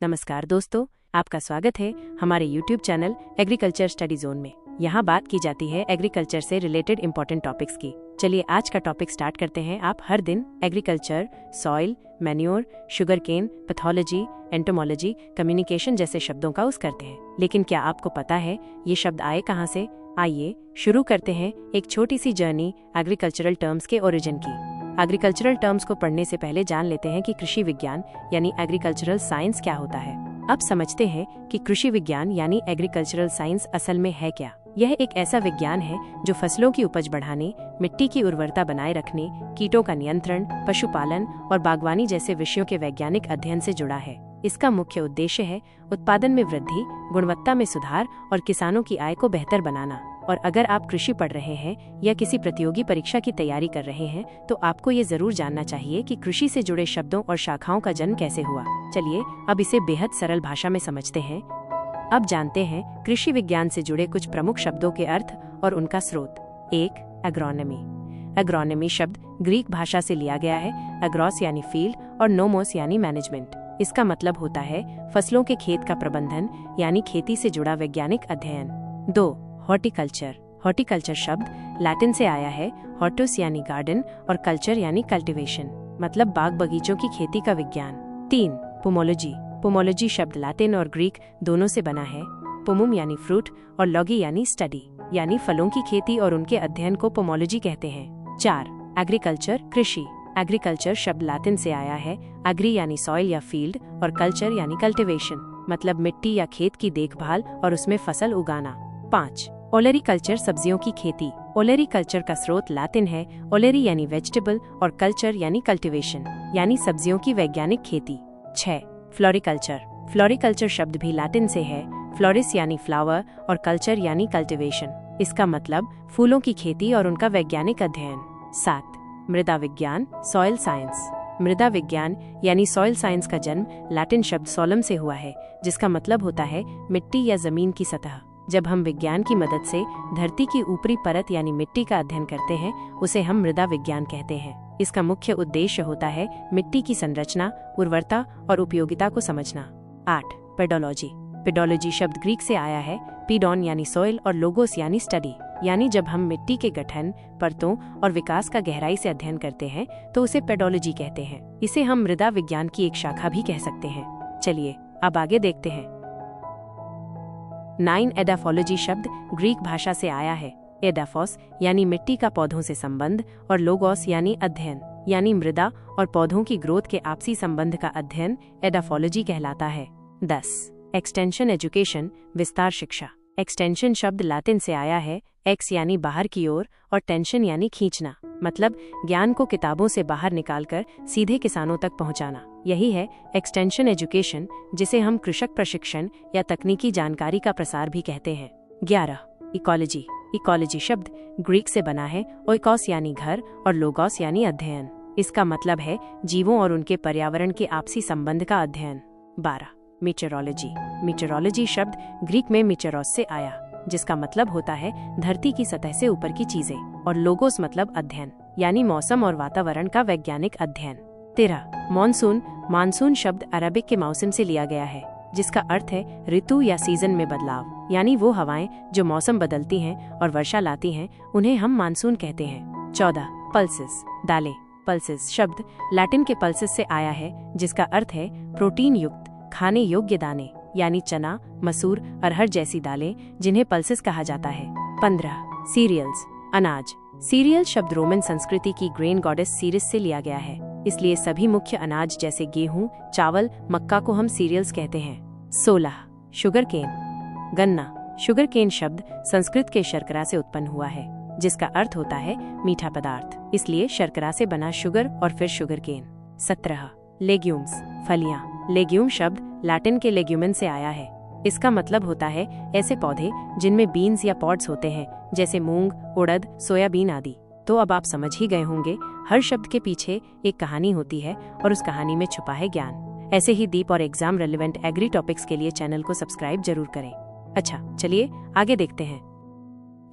नमस्कार दोस्तों, आपका स्वागत है हमारे YouTube channel agriculture study zone में। यहाँ बात की जाती है एग्रीकल्चर से रिलेटेड इंपॉर्टेंट टॉपिक्स की। चलिए आज का टॉपिक स्टार्ट करते हैं। आप हर दिन agriculture, soil, manure, sugarcane, pathology, entomology, communication जैसे शब्दों का यूज करते हैं, लेकिन क्या आपको पता है ये शब्द आए कहाँ से? आइए शुरू करते हैं एक छोटी सी जर्नी एग्रीकल्चरल टर्म्स के ओरिजिन की। एग्रीकल्चरल टर्म्स को पढ़ने से पहले जान लेते हैं कि कृषि विज्ञान यानी एग्रीकल्चरल साइंस क्या होता है। अब समझते हैं कि कृषि विज्ञान यानी एग्रीकल्चरल साइंस असल में है क्या। यह एक ऐसा विज्ञान है जो फसलों की उपज बढ़ाने, मिट्टी की उर्वरता बनाए रखने, कीटों का नियंत्रण, पशुपालन और बागवानी जैसे विषयों के वैज्ञानिक अध्ययन से जुड़ा है। इसका मुख्य उद्देश्य है उत्पादन में वृद्धि, गुणवत्ता में सुधार और किसानों की आय को बेहतर बनाना। और अगर आप कृषि पढ़ रहे हैं या किसी प्रतियोगी परीक्षा की तैयारी कर रहे हैं तो आपको ये जरूर जानना चाहिए कि कृषि से जुड़े शब्दों और शाखाओं का जन्म कैसे हुआ। चलिए अब इसे बेहद सरल भाषा में समझते हैं। अब जानते हैं कृषि विज्ञान से जुड़े कुछ प्रमुख शब्दों के अर्थ और उनका स्रोत। 1. एग्रोनॉमी। एग्रोनॉमी शब्द ग्रीक भाषा से लिया गया है। एग्रोस यानी फील्ड और नोमोस यानी मैनेजमेंट। इसका मतलब होता है फसलों के खेत का प्रबंधन यानी खेती से जुड़ा वैज्ञानिक अध्ययन। 2. हॉर्टिकल्चर। हॉर्टिकल्चर शब्द लैटिन से आया है। हॉर्टस यानी गार्डन और कल्चर यानी कल्टीवेशन, मतलब बाग बगीचों की खेती का विज्ञान। 3. पोमोलॉजी। पोमोलॉजी शब्द लैटिन और ग्रीक दोनों से बना है। पोमुम यानी फ्रूट और लॉगी यानी स्टडी, यानी फलों की खेती और उनके अध्ययन को पोमोलॉजी कहते हैं। 4. एग्रीकल्चर, कृषि। एग्रीकल्चर शब्द लैटिन से आया है। एग्री यानी सॉइल या फील्ड और कल्चर यानी कल्टीवेशन, मतलब मिट्टी या खेत की देखभाल और उसमें फसल उगाना। 5. ओलेरीकल्चर, सब्जियों की खेती। ओलेरीकल्चर का स्रोत लैटिन है। ओलेरी यानी वेजिटेबल और कल्चर यानी कल्टीवेशन, यानी सब्जियों की वैज्ञानिक खेती। 6. फ्लोरिकल्चर। फ्लोरिकल्चर शब्द भी लैटिन से है। फ्लोरिस यानी फ्लावर और कल्चर यानी कल्टीवेशन, इसका मतलब फूलों की खेती और उनका वैज्ञानिक अध्ययन। 7. मृदा विज्ञान, सॉइल साइंस। मृदा विज्ञान यानी सॉइल साइंस का जन्म लैटिन शब्द सोलम से हुआ है, जिसका मतलब होता है मिट्टी या जमीन की सतह। जब हम विज्ञान की मदद से धरती की ऊपरी परत यानी मिट्टी का अध्ययन करते हैं उसे हम मृदा विज्ञान कहते हैं। इसका मुख्य उद्देश्य होता है मिट्टी की संरचना, उर्वरता और उपयोगिता को समझना। 8. पेडोलॉजी। पेडोलॉजी शब्द ग्रीक से आया है। पीडॉन यानी सॉइल और लोगोस यानी स्टडी, यानी जब हम मिट्टी के गठन, परतों और विकास का गहराई से अध्ययन करते हैं तो उसे पेडोलॉजी कहते हैं। इसे हम मृदा विज्ञान की एक शाखा भी कह सकते हैं। चलिए अब आगे देखते हैं। 9. एडाफोलॉजी शब्द ग्रीक भाषा से आया है। एडाफोस यानी मिट्टी का पौधों से संबंध और लोगोस यानी अध्ययन, यानी मृदा और पौधों की ग्रोथ के आपसी संबंध का अध्ययन एडाफोलॉजी कहलाता है। 10. एक्सटेंशन एजुकेशन, विस्तार शिक्षा। एक्सटेंशन शब्द लैटिन से आया है। एक्स यानी बाहर की ओर और टेंशन यानी खींचना, मतलब ज्ञान को किताबों से बाहर निकालकर सीधे किसानों तक पहुंचाना। यही है एक्सटेंशन एजुकेशन, जिसे हम कृषक प्रशिक्षण या तकनीकी जानकारी का प्रसार भी कहते हैं। 11. इकोलॉजी। इकोलॉजी शब्द ग्रीक से बना है। ओइकोस यानी घर और लोगोस यानी अध्ययन, इसका मतलब है जीवों और उनके पर्यावरण के आपसी संबंध का अध्ययन। 12. मीटरोलॉजी। मीटरोलॉजी शब्द ग्रीक में मीटेरोस से आया, जिसका मतलब होता है धरती की सतह से ऊपर की चीजें, और लोगोस मतलब अध्ययन, यानी मौसम और वातावरण का वैज्ञानिक अध्ययन। 13. मॉनसून। मानसून शब्द अरबिक के मौसम से लिया गया है, जिसका अर्थ है ऋतु या सीजन में बदलाव, यानी वो हवाएं जो मौसम बदलती हैं और वर्षा लाती हैं, उन्हें हम मानसून कहते हैं। 14. पल्सेस, दालें। पल्सेस शब्द लैटिन के पल्सेस से आया है, जिसका अर्थ है प्रोटीन युक्त खाने योग्य दाने, यानी चना, मसूर, अरहर जैसी दालें, जिन्हें पल्सेस कहा जाता है। 15. सीरियल्स, अनाज। सीरियल शब्द रोमन संस्कृति की ग्रेन गॉडेस सीरिस से लिया गया है, इसलिए सभी मुख्य अनाज जैसे गेहूं, चावल, मक्का को हम सीरियल्स कहते हैं। 16. शुगर केन, गन्ना। शुगर केन शब्द संस्कृत के शर्करा से उत्पन्न हुआ है, जिसका अर्थ होता है मीठा पदार्थ, इसलिए शर्करा से बना शुगर और फिर शुगर केन। 17. लेग्यूम्स, फलियां। लेग्यूम शब्द लैटिन के लेग्यूमेन से आया है। इसका मतलब होता है ऐसे पौधे जिनमें बीन्स या पॉड्स होते हैं, जैसे मूंग, उड़द, सोयाबीन आदि। तो अब आप समझ ही गए होंगे, हर शब्द के पीछे एक कहानी होती है और उस कहानी में छुपा है ज्ञान। ऐसे ही डीप और एग्जाम रेलेवेंट एग्री टॉपिक्स के लिए चैनल को सब्सक्राइब जरूर करें। अच्छा चलिए आगे देखते हैं।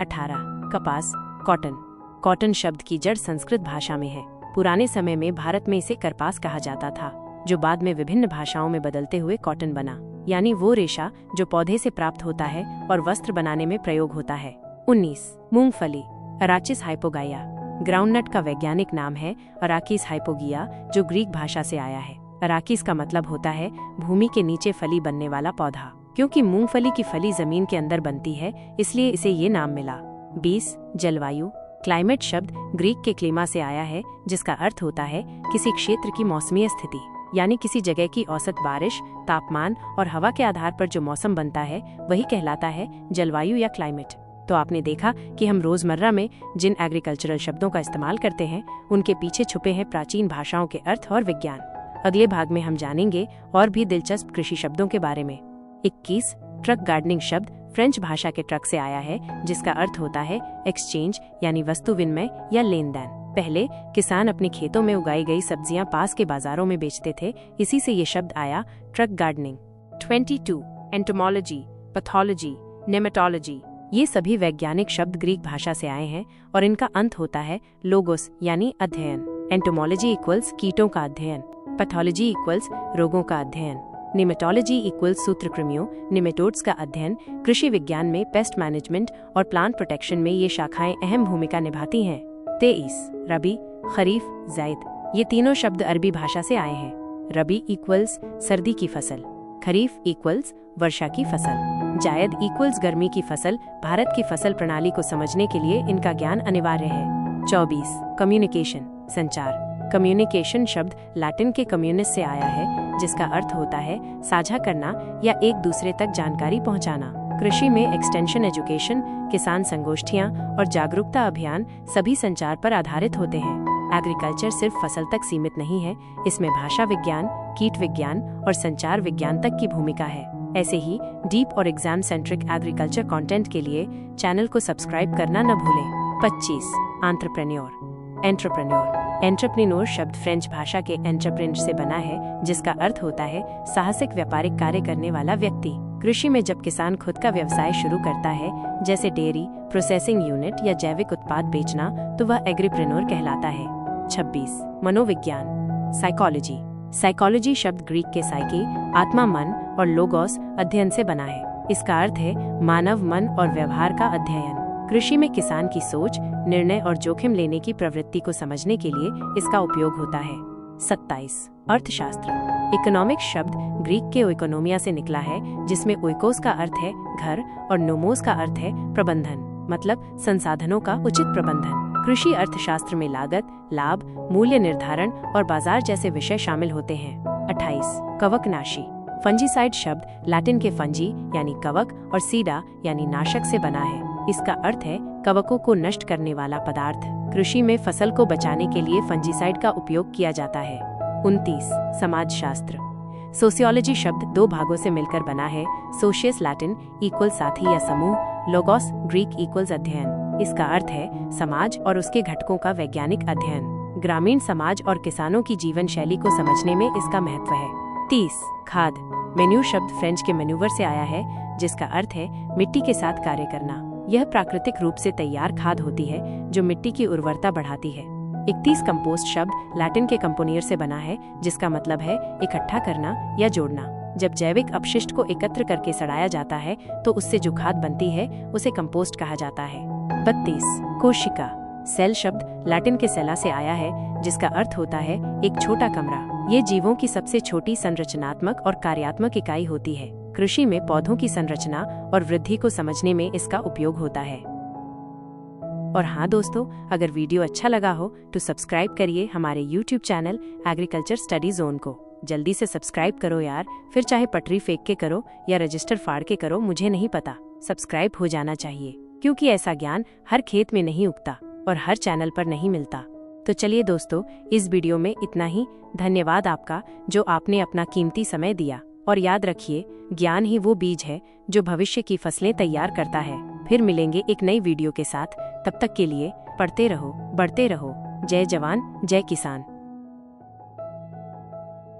18. कपास, कॉटन। कॉटन शब्द की जड़ संस्कृत भाषा में है। पुराने समय में भारत में इसे करपास कहा जाता था। जो बाद में विभिन्न भाषाओं में बदलते हुए कॉटन बना, यानी वो रेशा जो पौधे से प्राप्त होता है और वस्त्र बनाने में प्रयोग होता है। 19। मूंगफली, अराचिस हाइपोगाइया। ग्राउंडनट का वैज्ञानिक नाम है अराकिस हाइपोगिया, जो ग्रीक भाषा से आया है। अराकिस का मतलब होता है भूमि के नीचे फली बनने वाला पौधा। क्योंकि मूंगफली की फली जमीन के अंदर बनती है, इसलिए इसे ये नाम मिला। 20। जलवायु, क्लाइमेट शब्द ग्रीक के क्लीमा से आया है, जिसका अर्थ होता है किसी क्षेत्र की मौसमी स्थिति, यानी किसी जगह की औसत बारिश, तापमान और हवा के आधार पर जो मौसम बनता है वही कहलाता है जलवायु या क्लाइमेट। तो आपने देखा कि हम रोजमर्रा में जिन एग्रीकल्चरल शब्दों का इस्तेमाल करते हैं उनके पीछे छुपे हैं प्राचीन भाषाओं के अर्थ और विज्ञान। अगले भाग में हम जानेंगे और भी दिलचस्प कृषि शब्दों के बारे में। 21। ट्रक गार्डनिंग शब्द फ्रेंच भाषा के ट्रक से आया है, जिसका अर्थ होता है एक्सचेंज, यानी वस्तु विनिमय या लेन देन। पहले किसान अपने खेतों में उगाई गई सब्जियां पास के बाजारों में बेचते थे, इसी से ये शब्द आया truck gardening. 22। Entomology, pathology, nematology. ये सभी वैज्ञानिक शब्द ग्रीक भाषा से आए हैं और इनका अंत होता है लोगोस, यानी अध्ययन। एंटोमोलॉजी इक्वल्स कीटों का अध्ययन, पैथोलॉजी इक्वल्स रोगों का अध्ययन, निमेटोलॉजी इक्वल्स सूत्रकृमियों, निमेटोड्स का अध्ययन। कृषि विज्ञान में पेस्ट मैनेजमेंट और प्लांट प्रोटेक्शन में ये शाखाएं अहम भूमिका निभाती हैं। 23। रबी, खरीफ, ज़ैद। ये तीनों शब्द अरबी भाषा से आए हैं। रबी इक्वल्स सर्दी की फसल, खरीफ इक्वल्स वर्षा की फसल, जायद इक्वल्स गर्मी की फसल। भारत की फसल प्रणाली को समझने के लिए इनका ज्ञान अनिवार्य है। 24। कम्युनिकेशन, संचार। कम्युनिकेशन शब्द लैटिन के कम्युनिस से आया है, जिसका अर्थ होता है साझा करना या एक दूसरे तक जानकारी पहुंचाना। कृषि में एक्सटेंशन एजुकेशन, किसान संगोष्ठियां और जागरूकता अभियान सभी संचार पर आधारित होते हैं। एग्रीकल्चर सिर्फ फसल तक सीमित नहीं है, इसमें भाषा विज्ञान, कीट विज्ञान और संचार विज्ञान तक की भूमिका है। ऐसे ही डीप और एग्जाम सेंट्रिक एग्रीकल्चर कंटेंट के लिए चैनल को सब्सक्राइब करना न भूलें। 25। Entrepreneur, entrepreneur. एंटरप्रेन्योर शब्द फ्रेंच भाषा के एंटरप्रेन्योर से बना है, जिसका अर्थ होता है साहसिक व्यापारिक कार्य करने वाला व्यक्ति। कृषि में जब किसान खुद का व्यवसाय शुरू करता है, जैसे डेयरी, प्रोसेसिंग यूनिट या जैविक उत्पाद बेचना, तो वह एग्रीप्रेन्योर कहलाता है। 26। मनोविज्ञान, साइकोलॉजी। साइकोलॉजी शब्द ग्रीक के साइकी, आत्मा, मन और लोगोस, अध्ययन से बना है। इसका अर्थ है मानव मन और व्यवहार का अध्ययन। कृषि में किसान की सोच, निर्णय और जोखिम लेने की प्रवृत्ति को समझने के लिए इसका उपयोग होता है। 27। अर्थशास्त्र, इकोनॉमिक शब्द ग्रीक के ओइकोनोमिया से निकला है, जिसमें ओइकोस का अर्थ है घर और नोमोस का अर्थ है प्रबंधन, मतलब संसाधनों का उचित प्रबंधन। कृषि अर्थशास्त्र में लागत, लाभ, मूल्य निर्धारण और बाजार जैसे विषय शामिल होते हैं। 28। कवकनाशी, फंजीसाइड शब्द लैटिन के फंजी यानी कवक और सीडा यानी नाशक से बना है। इसका अर्थ है कवकों को नष्ट करने वाला पदार्थ। कृषि में फसल को बचाने के लिए फंजीसाइड का उपयोग किया जाता है। 29। समाजशास्त्र, सोशियोलॉजी शब्द दो भागों से मिलकर बना है। सोशियस लैटिन इक्वल साथी या समूह, लोगोस ग्रीक इक्वल्स अध्ययन। इसका अर्थ है समाज और उसके घटकों का वैज्ञानिक अध्ययन। ग्रामीण समाज और किसानों की जीवन शैली को समझने में इसका महत्व है। 30। खाद, मेन्यू शब्द फ्रेंच के मेन्यूवर से आया है, जिसका अर्थ है मिट्टी के साथ कार्य करना। यह प्राकृतिक रूप से तैयार खाद होती है जो मिट्टी की उर्वरता बढ़ाती है। 31। कंपोस्ट शब्द लैटिन के कंपोनियर से बना है, जिसका मतलब है इकट्ठा करना या जोड़ना। जब जैविक अपशिष्ट को एकत्र करके सड़ाया जाता है तो उससे जो खाद बनती है उसे कंपोस्ट कहा जाता है। 32। कोशिका, सेल शब्द लैटिन के सेला से आया है, जिसका अर्थ होता है एक छोटा कमरा। ये जीवों की सबसे छोटी संरचनात्मक और कार्यात्मक इकाई होती है। कृषि में पौधों की संरचना और वृद्धि को समझने में इसका उपयोग होता है। और हाँ दोस्तों, अगर वीडियो अच्छा लगा हो तो सब्सक्राइब करिए हमारे YouTube channel agriculture study zone को। जल्दी से सब्सक्राइब करो यार, फिर चाहे पटरी फेंक के करो या रजिस्टर फाड़ के करो, मुझे नहीं पता, सब्सक्राइब हो जाना चाहिए, क्योंकि ऐसा ज्ञान हर खेत में नहीं उगता और हर चैनल पर नहीं मिलता। तो चलिए दोस्तों, इस वीडियो में इतना ही। धन्यवाद आपका जो आपने अपना कीमती समय दिया। और याद रखिए, ज्ञान ही वो बीज है जो भविष्य की फसलें तैयार करता है। फिर मिलेंगे एक नई वीडियो के साथ। तब तक के लिए पढ़ते रहो, बढ़ते रहो। जय जवान, जय किसान।